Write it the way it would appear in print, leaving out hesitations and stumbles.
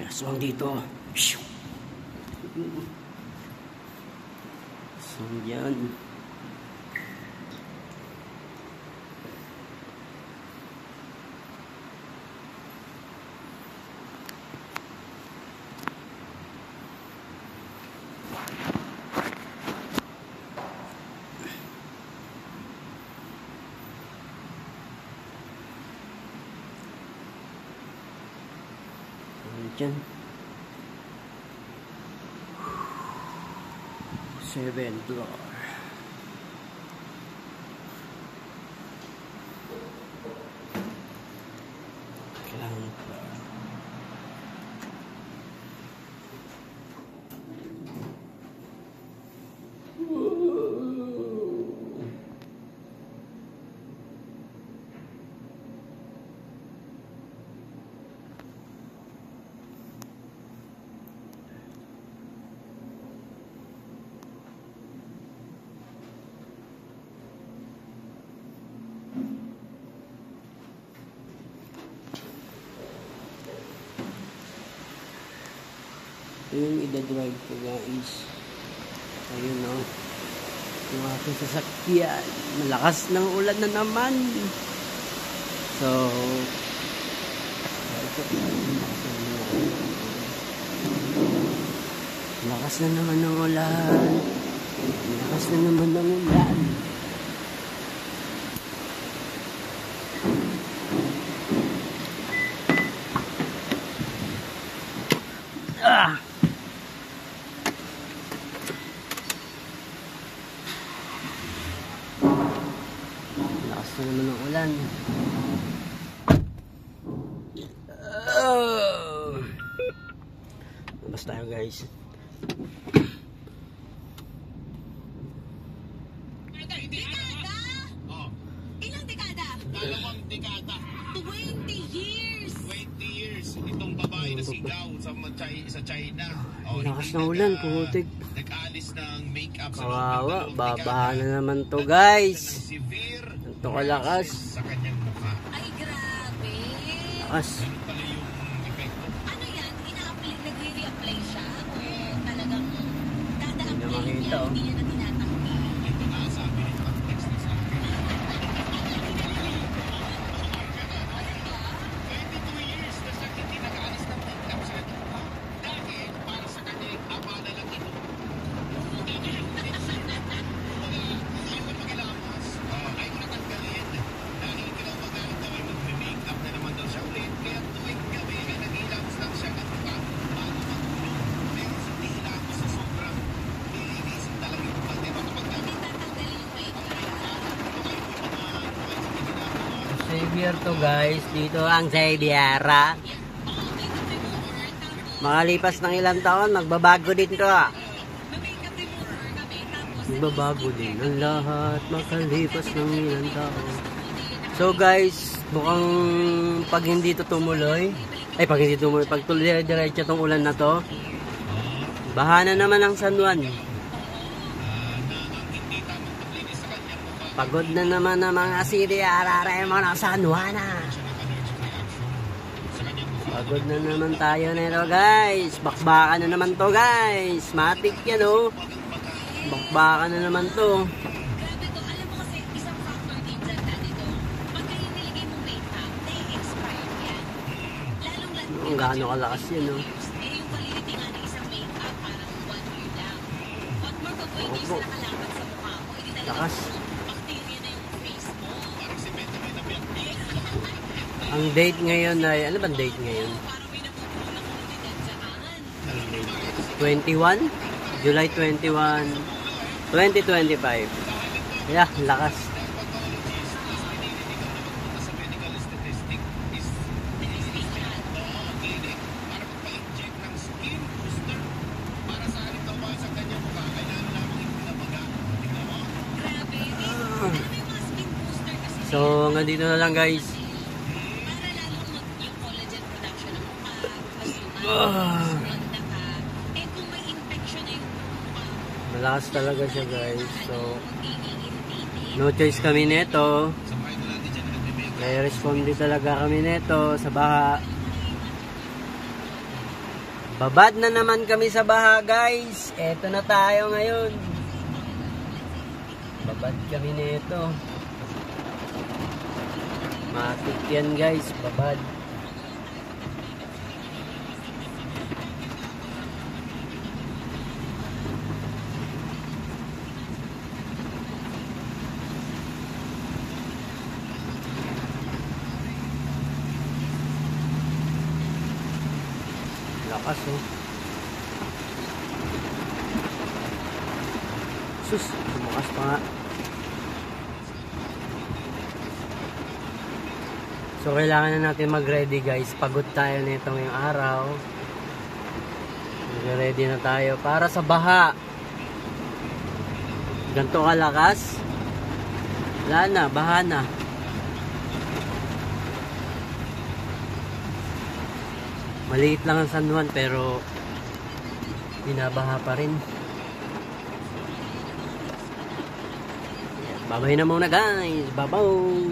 Aswang dito. Aswang yan. Diyan. 7th floor. Ground floor. Yung ida-drive ko guys, ayun o, yung aking sasakyan, malakas ng ulan na naman. So lakas na naman ng ulan, lakas na naman ng ulan. Lakas na naman ng ulan. Labas tayo guys. Dekada? Oh. Ilang dekada? 2 dekada. 20 years. 20 years. Itong babae na sigaw sa China. Oh, lakas ng ulan, putik. Nag-alis ng makeup sa kawawa, babaha na naman to guys. Ito kalakas. Sa kanyang mukha. Ay, grabe. Lakas. Ganun pala yung epekto. Ano yan? Nagre-reapply siya? O talagang dada-apply Hindi na niya? makita, oh. Hindi niya na tinatanggi? Ito na sabi ng context na sa akin. 22 years na siya hindi nag-aalis ng makeup sa kanyang mukha. Dahil para sa kanyang abala lang ito. Ayaw na mag-ilamas. Ayaw na tanggalin. Dahil kinamagalit daw ay mag-makeup na naman daw siya ulit. Kaya tuwing gabi ay nag-ilamas lang siya ng mukha bago matulog. Pero hindi hilamos sa sobrang nilinisip talaga yung mukha. Diba kapag gabi? Tatanggalin yung makeup. Xavier to guys, dito ang Xaviera. Makalipas ng ilang taon, magbabago din to. Mag-makeup remover kami. Tapos, Magbabago din ang lahat, makalipas ng ilang taon. So guys, mukhang pag hindi to tumuloy, pag tuloy diretso tong ulan na to, baha na naman ang San Juan. Pagod na naman ang mga Xaviera mo ng San Juan. Pagod na naman tayo nito guys. Bakbakan na naman to guys. Matik yan oh. Bakbakan na naman to. grabe to. Alam mo kasi, isang factor din dyan dito. Pagka yung nilagay mong makeup, na-expire yan. Lalong-lalo. Ang gaano kalakas yan oh. Eh, yung validity nga ng isang makeup, parang 1 year lang. Pag more than 20 years Opo. na nakalaban sa mukha mo, hindi talaga Lakas. bacteria na yung face mo. Ang date ngayon ay, ano bang date ngayon? Parang may napupulang mo din dyan dyan. 21? July 21, 2025. Yeah, lakas. Sa medical statistic is clinic para magpa-inject ng skin booster para sa halimbawa sa kanyang mukha kailangan lamang ipinabaga. Tingnan mo. Grabe. Alam mo yung mga skin booster kasi So, hanggang dito na lang guys. para lalong yung collagen production ng mukha, mas Ah. ganda ka. Eh kung may infection na yung mukha, Malakas talaga siya guys. So, magiging irritated. no choice kami neto. Sa mga ito natin dyan nag-make May responde talaga kami neto sa baha. Babad na naman kami sa baha, guys. Eto na tayo ngayon. Babad kami nito. Matik yan, guys. Babad. Lakas, oh. Sus, tumakas pa nga. So, kailangan na natin mag-ready, guys. Pagod tayo nito ngayong araw. Mag-ready na tayo para sa baha. Ganto kalakas. Wala na, baha na. Maliit lang ang San Juan pero binabaha pa rin. Babay na muna, guys. Babaw!